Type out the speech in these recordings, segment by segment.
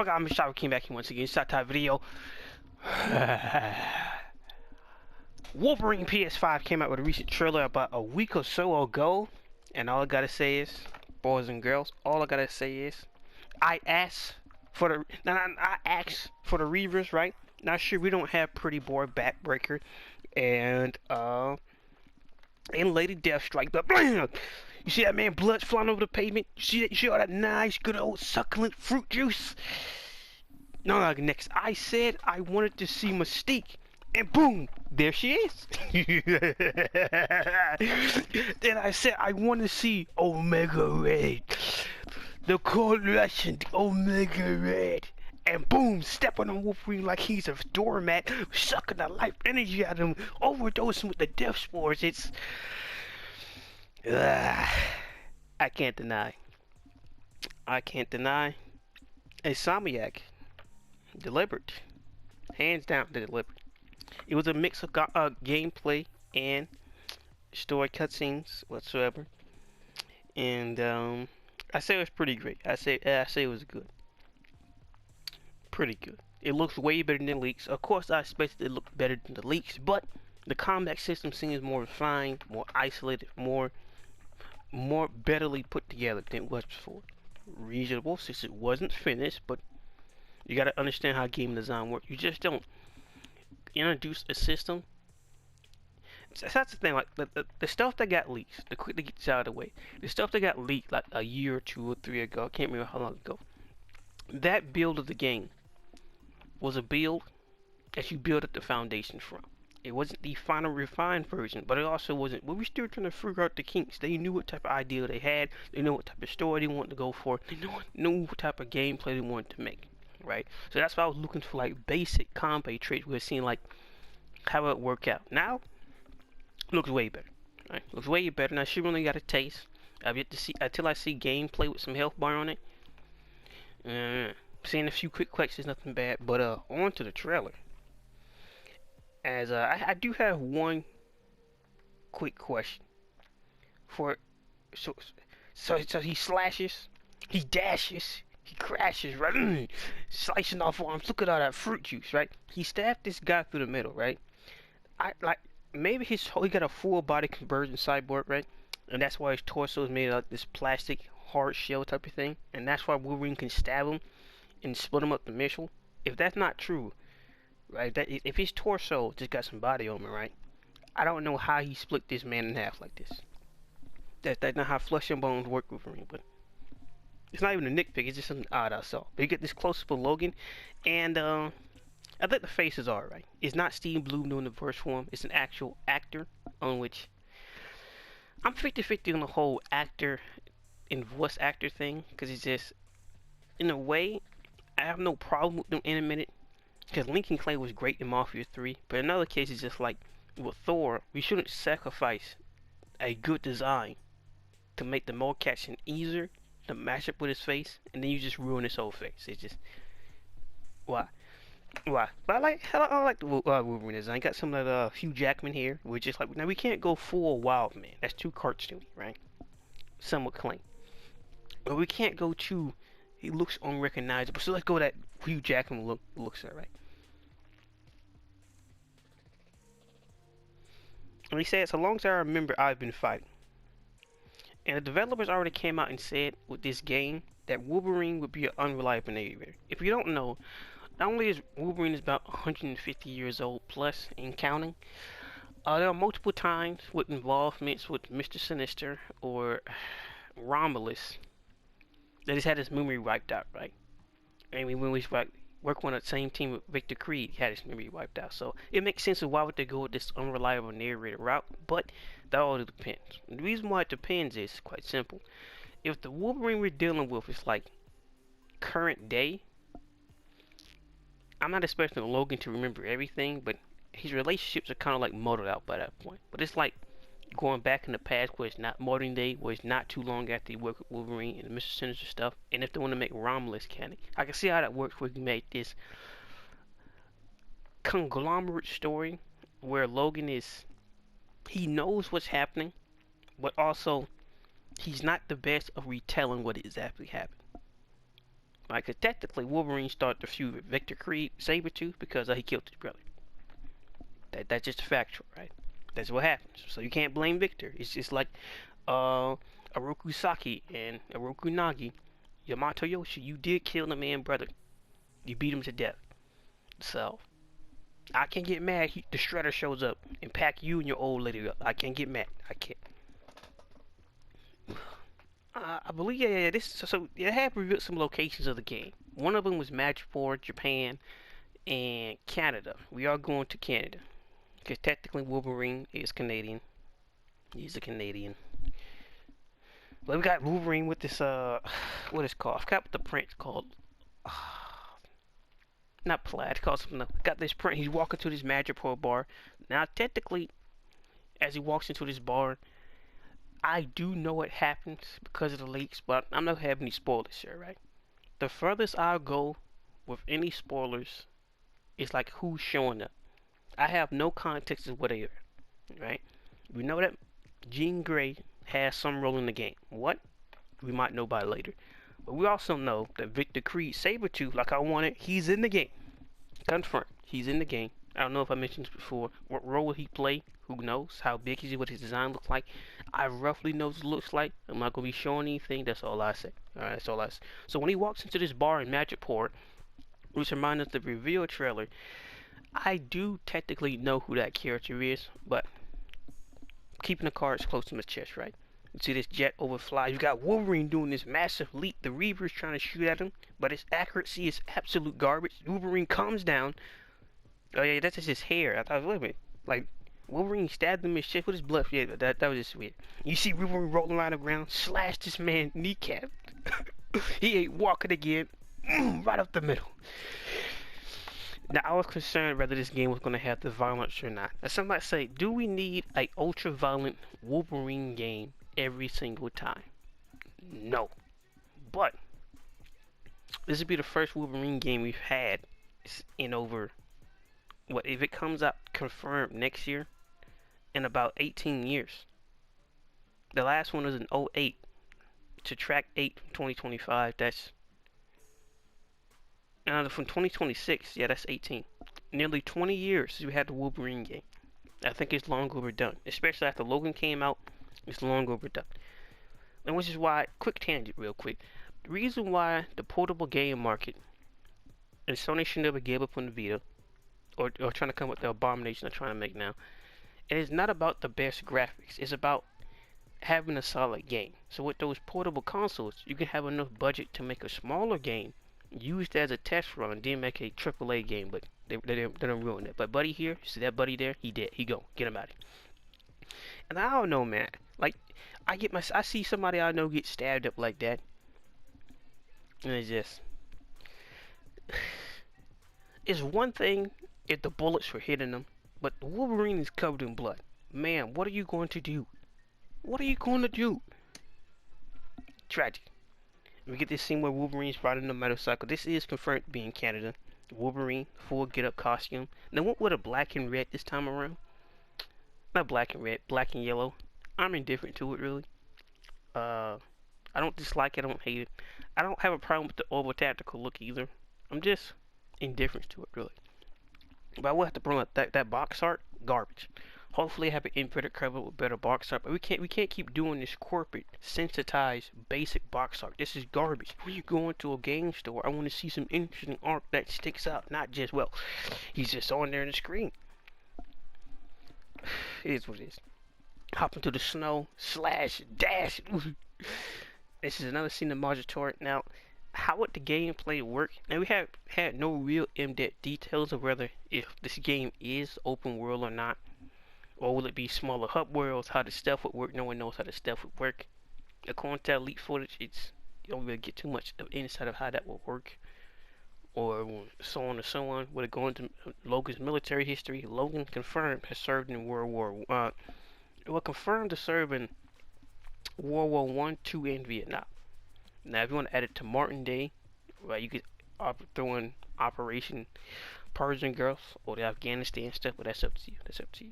my god, I'm sorry, came back here once again. Start type video. Wolverine Ps5 came out with a recent trailer about a week or so ago. And all I gotta say is, boys and girls, all I gotta say is, I asked for the reavers, right? Not sure we don't have Pretty Boy Backbreaker and Lady Deathstrike, but blam! You see that man blood flying over the pavement? You see all that nice, good old succulent fruit juice? No, next. I said I wanted to see Mystique, and boom, there she is. Then I said I want to see Omega Red, the coalition Omega Red, and boom, stepping on Wolverine like he's a doormat, sucking the life energy out of him, overdosing with the death spores. It's I can't deny. Insomniac delivered, hands down, they delivered. It was a mix of gameplay and story cutscenes whatsoever, and I say it was pretty great. I say it was good, pretty good. It looks way better than the leaks. Of course, I expected it to look better than the leaks, but the combat system seems more refined, more isolated, more betterly put together than it was before. Reasonable since it wasn't finished, but you gotta understand how game design works. You just don't introduce a system. That's the thing, like the stuff that got leaked, to quickly get this out of the way, the stuff that got leaked like a year or 2 or 3 ago, I can't remember how long ago, that build of the game was a build that you built up the foundation from. It wasn't the final refined version, but it also wasn't, well, we're still trying to figure out the kinks. They knew what type of idea they had, they knew what type of story they wanted to go for, they knew what type of gameplay they wanted to make, right? So that's why I was looking for like basic combat traits. We're seeing like how it work out. Now, looks way better, right? Looks way better. Now, she really got a taste. I've yet to see, until I see gameplay with some health bar on it. Seeing a few quick clicks is nothing bad, but on to the trailer. As I do have one quick question for so he slashes, he dashes, he crashes, right? Slicing off arms. Look at all that fruit juice, right? He stabbed this guy through the middle, right? I like maybe he got a full body conversion cyborg, right? And that's why his torso is made of like this plastic hard shell type of thing, and that's why Wolverine can stab him and split him up the middle. If that's not true, right? That if his torso just got some body on him, right? I don't know how he split this man in half like this. That's not how flesh and bones work with Wolverine, but it's not even a nitpick. It's just something odd I saw. But you get this close up of Logan, and I think the face is alright. It's not Steve Bloom doing the verse for him. It's an actual actor, on which I'm 50-50 on the whole actor and voice actor thing, because it's just, in a way, I have no problem with them animated, because Lincoln Clay was great in Mafia 3, but in other cases, just like with Thor, we shouldn't sacrifice a good design to make the mocap easier to match up with his face, and then you just ruin his whole face. It's just, why? But I like the Wolverine design. Got some of that Hugh Jackman here. We're just like, now we can't go full wild man. That's too cartoony, right? Somewhat clean. But we can't go too, he looks unrecognizable. So let's go that Hugh Jackman looks alright. And he said, so long as I remember, I've been fighting. And the developers already came out and said with this game that Wolverine would be an unreliable narrator. If you don't know, not only is Wolverine about 150 years old plus and counting, there are multiple times with involvements with Mr. Sinister or Romulus that he's had his memory wiped out, right? I mean, when we work on the same team with Victor Creed, he had his memory wiped out. So it makes sense of why would they go with this unreliable narrator route, but that all depends. And the reason why it depends is quite simple. If the Wolverine we're dealing with is like current day, I'm not expecting Logan to remember everything, but his relationships are kind of like muddled out by that point. But it's like going back in the past where it's not modern day, where it's not too long after you work with Wolverine and Mr. Sinister stuff. And if they want to make Romulus canon, I can see how that works where you make this conglomerate story where Logan is, he knows what's happening, but also he's not the best of retelling what exactly happened. Right? Because technically, Wolverine started the feud with Victor Creed Sabretooth because he killed his brother. That's just factual, right? That's what happens. So you can't blame Victor. It's just like Oroku Saki and Oroku Nagi. Yamato Yoshi, you did kill the man brother. You beat him to death. So I can't get mad. The Shredder shows up and pack you and your old lady up. I can't get mad. I can't. I believe this. So they have revealed some locations of the game. One of them was Madripoor, Japan, and Canada. We are going to Canada because technically Wolverine is Canadian. He's a Canadian. But we got Wolverine with this what is it called? I forgot what the print's called. Not plaid. It's called something else. Got this print. He's walking to this Madripoor bar. Now technically, as he walks into this bar, I do know what happens because of the leaks, but I'm not having any spoilers here, right? The furthest I'll go with any spoilers is like who's showing up. I have no context of what they are, right? We know that Jean Grey has some role in the game. What? We might know by later. But we also know that Victor Creed Sabretooth, like I wanted, he's in the game. Confirmed. He's in the game. I don't know if I mentioned this before. What role will he play? Who knows? How big is he? What his design looks like? I roughly know what it looks like. I'm not going to be showing anything. That's all I say. Alright, that's all I say. So when he walks into this bar in Madripoor, which reminds us of the reveal trailer, I do technically know who that character is, but keeping the cards close to my chest, right? You see this jet overfly. You got Wolverine doing this massive leap. The Reaver's trying to shoot at him, but his accuracy is absolute garbage. Wolverine comes down. Oh yeah, that's just his hair. I thought, wait a minute, like Wolverine stabbed him and shit with his blood. Yeah, that was just weird. You see Wolverine rolling around the ground, slashed this man kneecap. He ain't walking again, right up the middle. Now I was concerned whether this game was going to have the violence or not. Now somebody say, do we need a ultra violent Wolverine game every single time? No. But this would be the first Wolverine game we've had in over, what, if it comes out confirmed next year, in about 18 years. The last one was in 08. To track 8 from 2025, that's from 2026, yeah, that's 18. Nearly 20 years we had the Wolverine game. I think it's long overdone, especially after Logan came out. It's long overdone, and which is why, quick tangent, real quick. The reason why the portable game market and Sony should never give up on the Vita, or trying to come with the abomination they're trying to make now. It is not about the best graphics. It's about having a solid game. So with those portable consoles, you can have enough budget to make a smaller game used as a test run, and then make a AAA game. But they don't ruin it. But Buddy here, see that Buddy there? He dead. He go. Get him out of here. And I don't know, man. Like I see somebody I know get stabbed up like that, and it's just, it's one thing if the bullets were hitting them, but Wolverine is covered in blood. Man, what are you going to do? What are you going to do? Tragic. We get this scene where Wolverine's riding a motorcycle. This is confirmed to be in Canada. Wolverine, full get-up costume. Now went with a black and red this time around. Not black and red, black and yellow. I'm indifferent to it, really. I don't dislike it, I don't hate it. I don't have a problem with the over tactical look either. I'm just indifferent to it, really. But I will have to bring up that box art, garbage. Hopefully I have an inverted cover with better box art, but we can't keep doing this corporate, sensitized, basic box art. This is garbage. When you go into a game store, I want to see some interesting art that sticks out, not just, well, he's just on there on the screen. It is what it is. Hop into the snow, slash, dash. This is another scene of Marjator. Now, how would the gameplay work? Now, we have had no real in-depth details of whether if this game is open world or not. Or will it be smaller hub worlds? How the stealth would work? No one knows how the stealth would work. According to leak footage, you don't really get too much of insight of how that will work, or so on and so on. Would it go into Logan's military history? Logan confirmed has served in World War. Confirmed to serve in World War One, II, and Vietnam. Now, if you want to add it to Martin Day, right, you could throw in Operation Persian Gulf or the Afghanistan stuff, but that's up to you. That's up to you.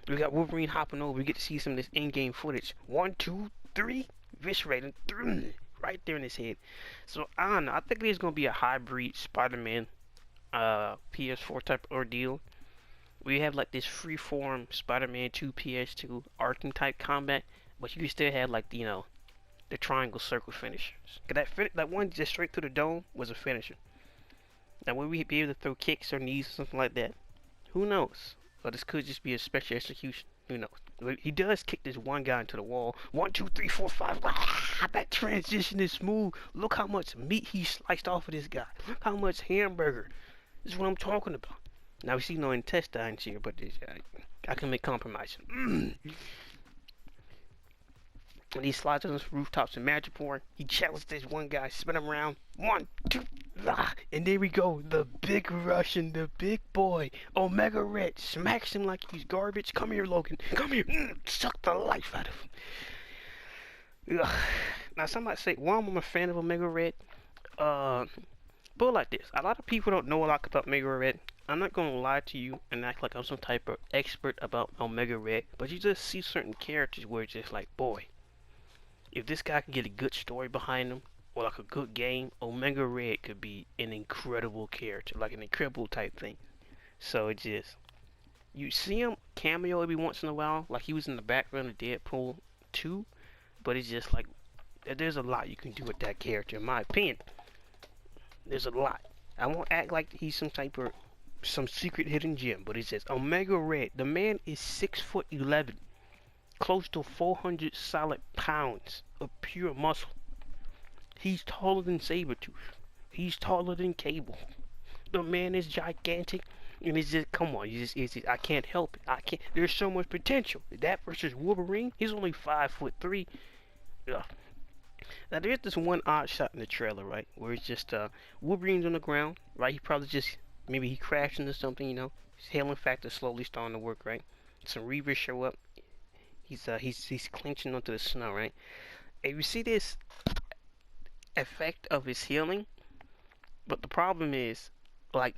We got Wolverine hopping over. We get to see some of this in-game footage. 1, 2, 3. Eviscerating. right there in his head. So I don't know. I think there's gonna be a hybrid Spider-Man PS4 type ordeal. We have like this freeform Spider-Man 2 PS2 Arkham type combat, but you can still have like the triangle circle finishers. Cause that one just straight through the dome was a finisher. Now will we be able to throw kicks or knees or something like that? Who knows? Or this could just be a special execution. Who knows? But he does kick this one guy into the wall. 1, 2, 3, 4, 5. Ah, that transition is smooth. Look how much meat he sliced off of this guy. Look how much hamburger. This is what I'm talking about. Now we see no intestines here, but I can make compromise. And he slides on the rooftops in Madripoor. He challenges this one guy, spin him around. 1, 2, and there we go. The big Russian, the big boy, Omega Red, smacks him like he's garbage. Come here, Logan. Come here. Suck the life out of him. Ugh. Now somebody say, well, I'm a fan of Omega Red. But like this, a lot of people don't know a lot about Omega Red. I'm not gonna lie to you and act like I'm some type of expert about Omega Red, but you just see certain characters where it's just like, boy, if this guy can get a good story behind him, or like a good game, Omega Red could be an incredible character, like an incredible type thing. So it just, you see him cameo every once in a while, like he was in the background of Deadpool 2, but it's just like, there's a lot you can do with that character, in my opinion. There's a lot. I won't act like he's some type of, some secret hidden gem, but it's just Omega Red. The man is 6'11", close to 400 solid pounds of pure muscle. He's taller than Sabretooth. He's taller than Cable. The man is gigantic, and it's just, come on, I can't help it. I can't. There's so much potential. That versus Wolverine, he's only 5'3". Ugh. Now there's this one odd shot in the trailer, right, where it's just Wolverine's on the ground, right? He probably just, maybe he crashed into something, you know. His hailing factor slowly starting to work, right? Some Reavers show up. He's clinching onto the snow, right? And you see this effect of his healing, but the problem is, like,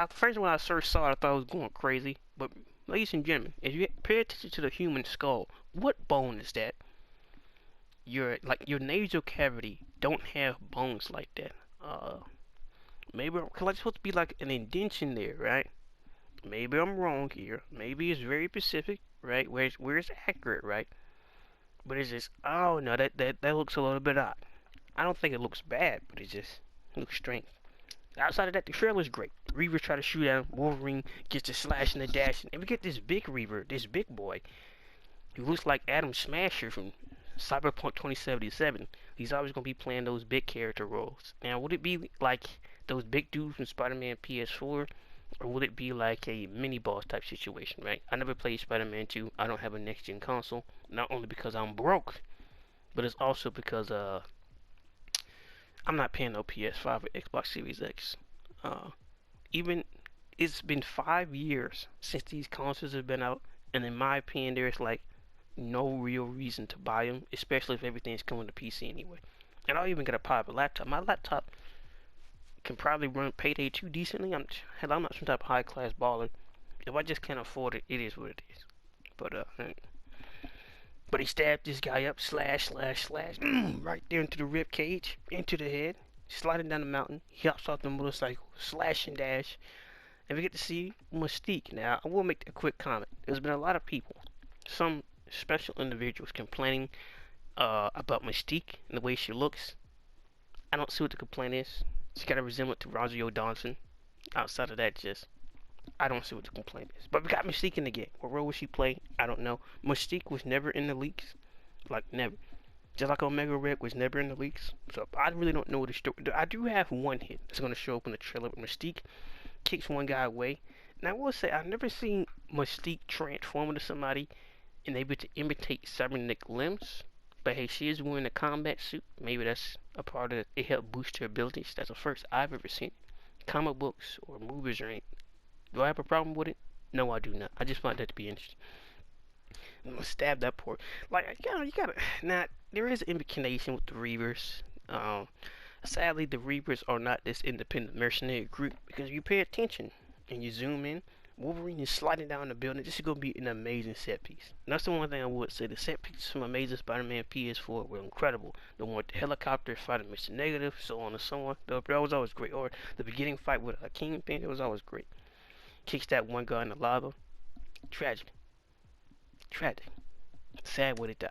first when I first saw it, I thought I was going crazy. But ladies and gentlemen, if you pay attention to the human skull, what bone is that? Your nasal cavity don't have bones like that. Maybe it's supposed to be like an indentation there, right? Maybe I'm wrong here. Maybe it's very specific, right? Where it's accurate, right? But it's just, oh no, that looks a little bit odd. I don't think it looks bad, but it just looks strange. Outside of that, the trailer's great. Reavers try to shoot at him. Wolverine gets to slash and the dash, and we get this big Reaver, this big boy, who looks like Adam Smasher from Cyberpunk 2077. He's always gonna be playing those big character roles. Now, would it be like those big dudes from Spider-Man PS4, or would it be like a mini boss type situation, right? I never played Spider-Man 2. I don't have a next gen console. Not only because I'm broke, but it's also because I'm not paying no PS5 or Xbox Series X. Even it's been 5 years since these consoles have been out, and in my opinion, there's like no real reason to buy them, especially if everything's coming to PC anyway. And I'll even get a popular laptop. My laptop can probably run Payday 2 decently. I'm not some type of high class baller. If I just can't afford it, it is what it is. But he stabbed this guy up, slash, right there into the rib cage, into the head, sliding down the mountain. He hops off the motorcycle, slash and dash, and we get to see Mystique. Now, I will make a quick comment. There's been a lot of people, some special individuals, complaining about Mystique and the way she looks. I don't see what the complaint is. She's got a resemblance to Rosario Dawson. Outside of that, just, I don't see what the complaint is. But we got Mystique in the game. What role will she play? I don't know. Mystique was never in the leaks. Like, never. Just like Omega Red was never in the leaks. So, I really don't know the story. I do have one hit that's going to show up in the trailer. Mystique kicks one guy away. And I will say, I've never seen Mystique transform into somebody and able to imitate cybernetic limbs. But hey, she is wearing a combat suit. Maybe that's a part of it. It helped boost her abilities. That's the first I've ever seen it. Comic books or movies or anything. Do I have a problem with it? No, I do not. I just find that to be interesting. I'm gonna stab that poor. Like, you gotta. Now, there is an implication with the Reavers. Sadly, the Reavers are not this independent mercenary group, because if you pay attention and you zoom in, Wolverine is sliding down the building. This is gonna be an amazing set piece. And that's the one thing I would say. The set pieces from Amazing Spider-Man PS4 were incredible. The one with the helicopter fighting Mr. Negative, so on and so on. That was always great. Or the beginning fight with a Kingpin, it was always great. Kicks that one guy in the lava. Tragic. Tragic. Sad way to die.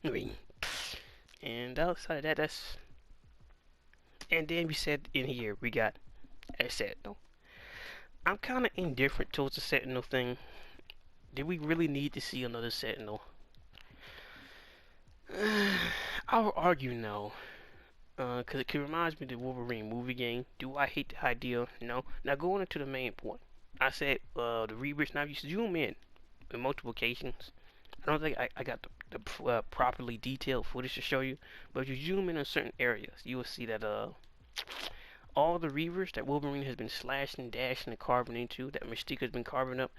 I mean, and outside of that, that's. And then we said in here, we got a Sentinel. I'm kind of indifferent towards the Sentinel thing. Did we really need to see another Sentinel? I'll argue no. Because it reminds me of the Wolverine movie game. Do I hate the idea? No. Now going into the main point. I said the rebirth. Now if you zoom in multiple occasions, I don't think I got the properly detailed footage to show you. But if you zoom in certain areas, you will see that all the reavers that Wolverine has been slashing, dashing, and carving into, that Mystique has been carving up,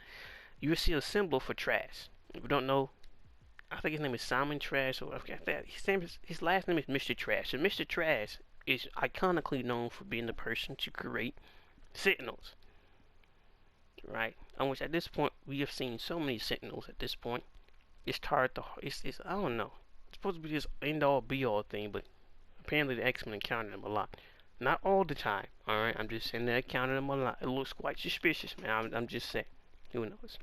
you will see a symbol for Trash. If you don't know, I think his name is Simon Trash, or I forgot that. His last name is Mr. Trash. And Mr. Trash is iconically known for being the person to create Sentinels. Right? On which at this point, we have seen so many Sentinels at this point. It's hard to, it's I don't know. It's supposed to be this end-all, be-all thing, but apparently the X-Men encountered them a lot. Not all the time, alright? I'm just saying they encountered them a lot. It looks quite suspicious, man. I'm just saying. Who knows?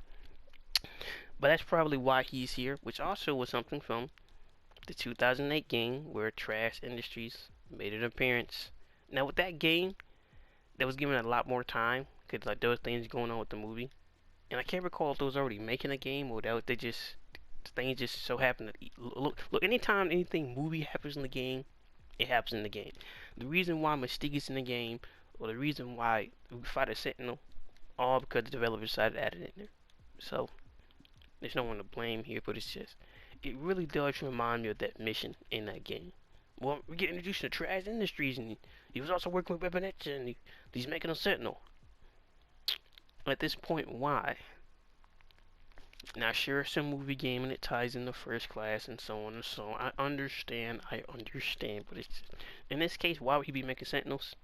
But that's probably why he's here, which also was something from the 2008 game where Trash Industries made an appearance. Now with that game, that was given a lot more time because like there was things going on with the movie, and I can't recall if they was already making a game or that they just things just so happened to look. Anytime anything movie happens in the game, it happens in the game. The reason why Mystique is in the game, or the reason why we fight a Sentinel, all because the developers decided to add it in there. So there's no one to blame here, but it's just, it really does remind me of that mission in that game. Well, we get introduced to Trash Industries, and he was also working with Weaponette, and he's making a Sentinel. At this point, why? Now, sure, it's a movie game, and it ties into First Class, and so on and so on. I understand, but it's, in this case, why would he be making Sentinels?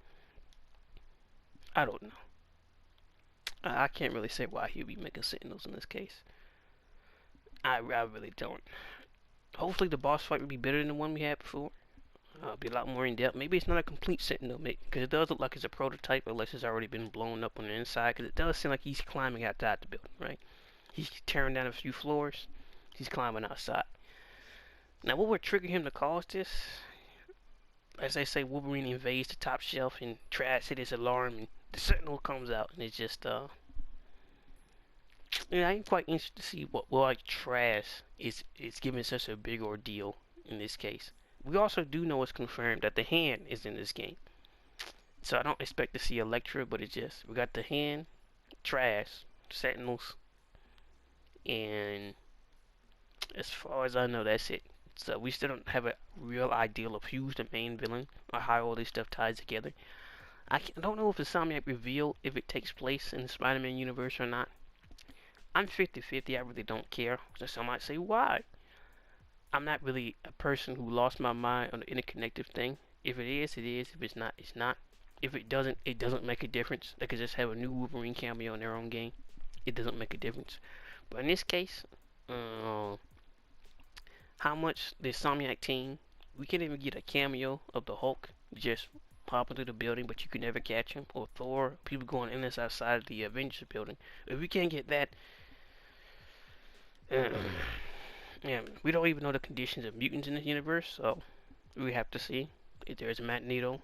I don't know. I can't really say why he would be making Sentinels in this case. I really don't. Hopefully the boss fight will be better than the one we had before. Be a lot more in depth. Maybe it's not a complete Sentinel, because it does look like it's a prototype, unless it's already been blown up on the inside. Because it does seem like he's climbing outside the building, right? He's tearing down a few floors. He's climbing outside. Now, what would trigger him to cause this? As they say, Wolverine invades the top shelf, and Trash hit his alarm, and the Sentinel comes out, and it's just yeah, I'm quite interested to see what like Trash is giving such a big ordeal in this case. We also do know it's confirmed that the Hand is in this game. So I don't expect to see Elektra, but it's just, we got the Hand, Trash, Sentinels, and as far as I know, that's it. So we still don't have a real idea of who's the main villain or how all this stuff ties together. I don't know if the Insomniac reveal if it takes place in the Spider-Man universe or not. I'm 50-50, I really don't care. So some might say, why? I'm not really a person who lost my mind on the interconnected thing. If it is, it is. If it's not, it's not. If it doesn't make a difference. They could just have a new Wolverine cameo in their own game. It doesn't make a difference. But in this case, how much the Insomniac team, we can't even get a cameo of the Hulk just popping through the building, but you can never catch him, or Thor, people going in and outside of the Avengers building. If we can't get that, yeah, we don't even know the conditions of mutants in this universe, so we have to see if there's a Magneto,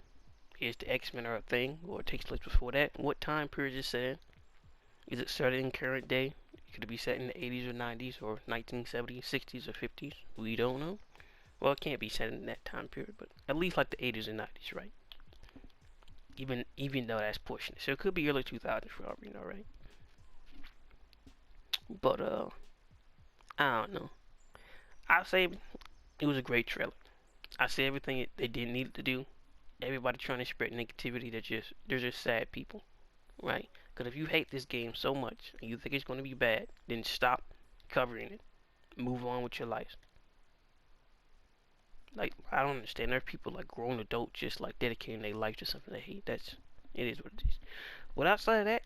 is the X-Men are a thing, or it takes place before that. What time period is it set in? Is it set in current day? Could it be set in the 80s or 90s, or 1970s, 60s, or 50s? We don't know. Well, it can't be set in that time period, but at least like the 80s and 90s, right? Even though that's pushing it. So it could be early 2000s for all we know, right? But, I don't know. I'll say it was a great trailer. I say everything they didn't need to do. Everybody trying to spread negativity, they're just sad people, right? Because if you hate this game so much and you think it's going to be bad, then stop covering it. Move on with your life. Like, I don't understand. There are people like grown adults just like dedicating their life to something they hate. It is what it is. But outside of that,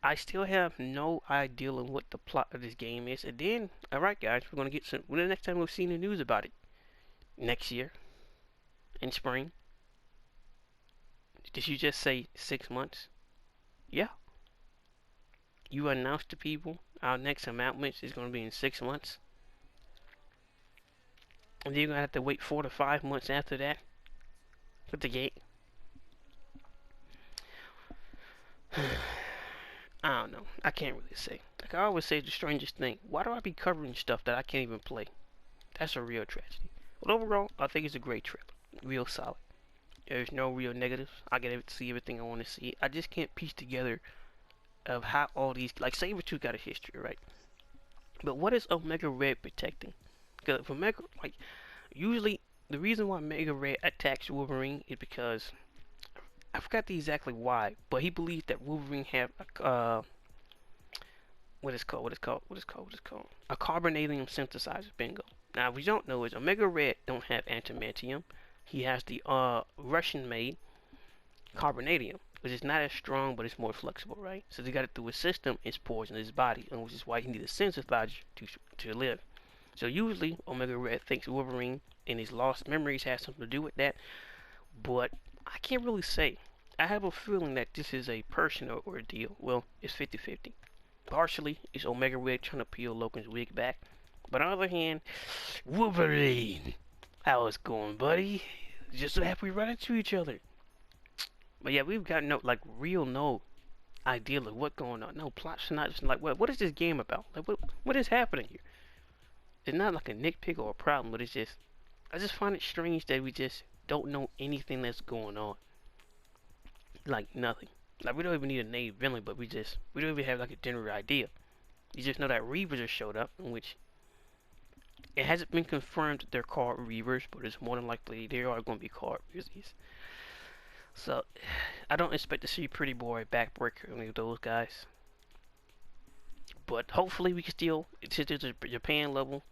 I still have no idea on what the plot of this game is. And then, alright guys, we're gonna get some, when the next time we'll see the news about it? Next year, in spring. Did you just say 6 months? Yeah. You announced to people our next announcement is gonna be in 6 months. And then you're gonna have to wait 4 to 5 months after that for the game. I don't know. I can't really say. Like I always say, the strangest thing. Why do I be covering stuff that I can't even play? That's a real tragedy. But overall, I think it's a great trip. Real solid. There's no real negatives. I get to see everything I want to see. I just can't piece together of how all these, like Sabretooth got a history, right? But what is Omega Red protecting? Because for Omega, like usually the reason why Omega Red attacks Wolverine is because I forgot exactly why, but he believes that Wolverine have a carbonadium synthesizer. Bingo. Now, what we don't know is Omega Red don't have antimantium. He has the Russian-made carbonadium, which is not as strong, but it's more flexible, right? So they got it through his system, it's poisoned his body, and which is why he needs a synthesizer to live. So usually, Omega Red thinks Wolverine and his lost memories have something to do with that, but I can't really say. I have a feeling that this is a personal ordeal. Well, it's 50-50. Partially, it's Omega Red trying to peel Logan's wig back. But on the other hand, Wolverine, how it's going, buddy? Just so happy we run into each other. But yeah, we've got no idea of what's going on. No plot synopsis. Like, what is this game about? Like, what is happening here? It's not like a nitpick or a problem, but it's just, I just find it strange that we just don't know anything that's going on. Like, nothing. Like, we don't even need a named villain, but we don't even have like a general idea. You just know that Reavers have showed up, in which it hasn't been confirmed that they're called Reavers, but it's more than likely they are going to be called Reavers. So, I don't expect to see Pretty Boy, Backbreaker, or any of those guys. But hopefully we can still, since it's a Japan level,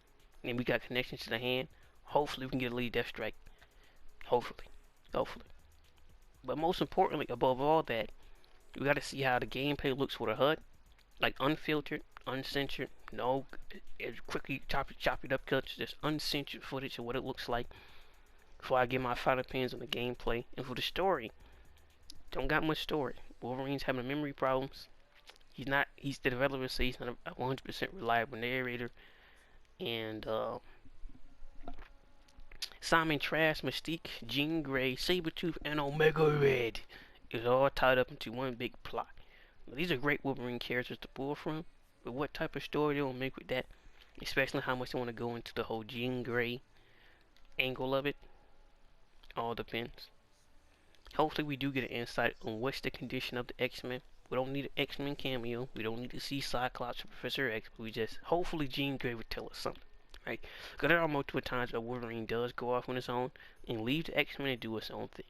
and we got connections to the hand, hopefully we can get a lead Death Strike. Hopefully. Hopefully. But most importantly, above all that, we got to see how the gameplay looks with a HUD. Like unfiltered, uncensored, no quickly chopped up cuts, just uncensored footage of what it looks like before I get my final opinions on the gameplay. And for the story, don't got much story. Wolverine's having memory problems. He's the developer says he's not a 100% reliable narrator. And Simon Trask, Mystique, Jean Grey, Sabretooth, and Omega Red is all tied up into one big plot. Now, these are great Wolverine characters to pull from, but what type of story they'll make with that, especially how much they want to go into the whole Jean Grey angle of it, all depends. Hopefully we do get an insight on what's the condition of the X-Men. We don't need an X-Men cameo. We don't need to see Cyclops or Professor X. But we just, hopefully Jean Grey would tell us something. Right? Because there are multiple times where Wolverine does go off on his own and leave the X-Men to do his own thing.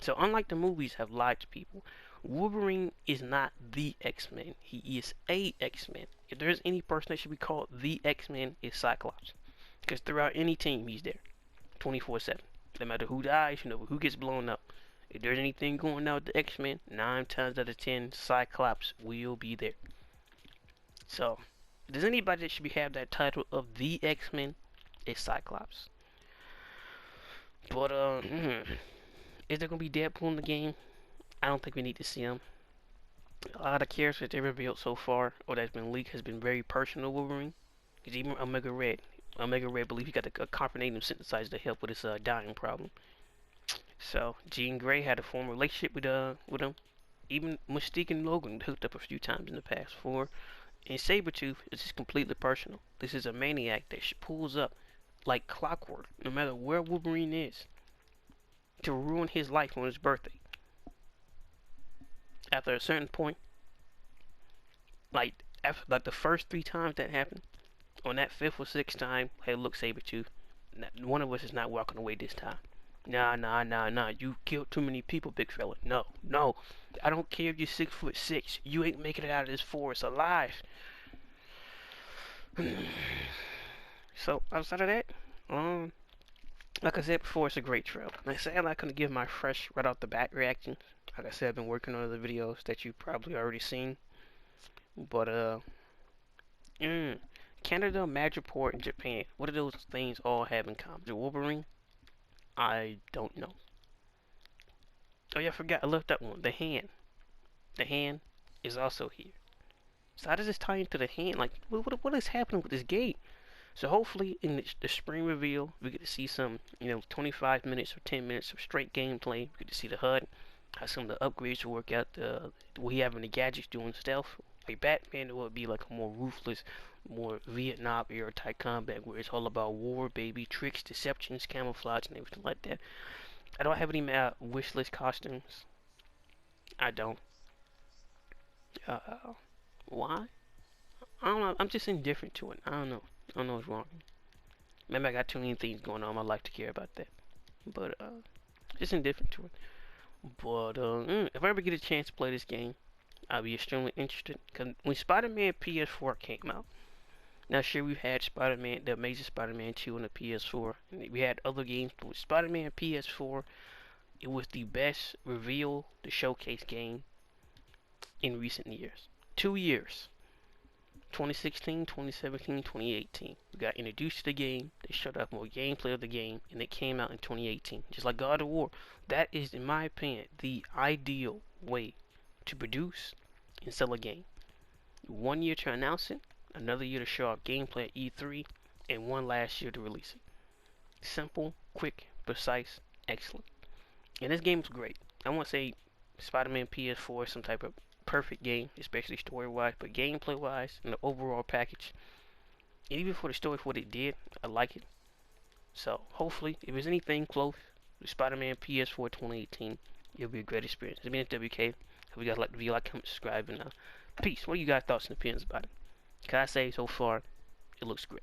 So unlike the movies have lied to people, Wolverine is not the X-Men. He is a X-Men. If there's any person that should be called the X-Men, it's Cyclops. Because throughout any team, he's there. 24/7. No matter who dies, you know, who gets blown up. If there's anything going on with the X-Men, 9 times out of 10, Cyclops will be there. So, if there's anybody that should have that title of the X-Men, it's Cyclops. But, is there going to be Deadpool in the game? I don't think we need to see him. A lot of characters that they revealed so far, or that's been leaked, has been very personal Wolverine. Because even Omega Red believes he got a carbonadium synthesizer to help with his dying problem. So, Jean Grey had a former relationship with him. Even Mystique and Logan hooked up a few times in the past. And Sabretooth is just completely personal. This is a maniac that pulls up like clockwork, no matter where Wolverine is, to ruin his life on his birthday. After a certain point, after the first 3 times that happened, on that 5th or 6th time, hey, look, Sabretooth, one of us is not walking away this time. Nah. You killed too many people, big fella. No. I don't care if you're 6'6". You ain't making it out of this forest alive. So, outside of that, like I said before, it's a great trail. Like I said, I'm not going to give my fresh, right off the bat reaction. Like I said, I've been working on other videos that you probably already seen. But mm, Canada, Madripoor, and Japan. What do those things all have in common? The Wolverine? I don't know. Oh yeah, I forgot. I left that one. The hand. The hand is also here. So how does this tie into the hand? Like, what is happening with this game? So hopefully in the spring reveal, we get to see some, 25 minutes or 10 minutes of straight gameplay. We get to see the HUD, how some of the upgrades will work out, what we have in the gadgets doing stealth. Like Batman, it would be like a more ruthless, more Vietnam era type combat where it's all about war, baby, tricks, deceptions, camouflage, and everything like that. I don't have any wish list costumes. I don't. Uh, why? I don't know. I'm just indifferent to it. I don't know. I don't know what's wrong. Maybe I got too many things going on in my life to care about that. But just indifferent to it. But if I ever get a chance to play this game, I'll be extremely interested. Cause when Spider-Man PS4 came out, now sure we've had Spider-Man, the Amazing Spider-Man 2 on the PS4, and we had other games. But with Spider-Man PS4, it was the best reveal, the showcase game in recent years. 2 years. 2016, 2017, 2018. We got introduced to the game, they showed off more gameplay of the game, and it came out in 2018. Just like God of War. That is, in my opinion, the ideal way to produce and sell a game. 1 year to announce it, another year to show off gameplay at E3, and one last year to release it. Simple, quick, precise, excellent. And this game is great. I won't say Spider-Man PS4 is some type of perfect game, especially story-wise, but gameplay-wise and the overall package, and even for the story for what it did, I like it. So hopefully, if there's anything close to Spider-Man PS4 2018, it'll be a great experience. It's been WK. Hope you guys like the video, like, comment, subscribe, and peace. What do you guys thoughts and opinions about it? Can I say so far, it looks great.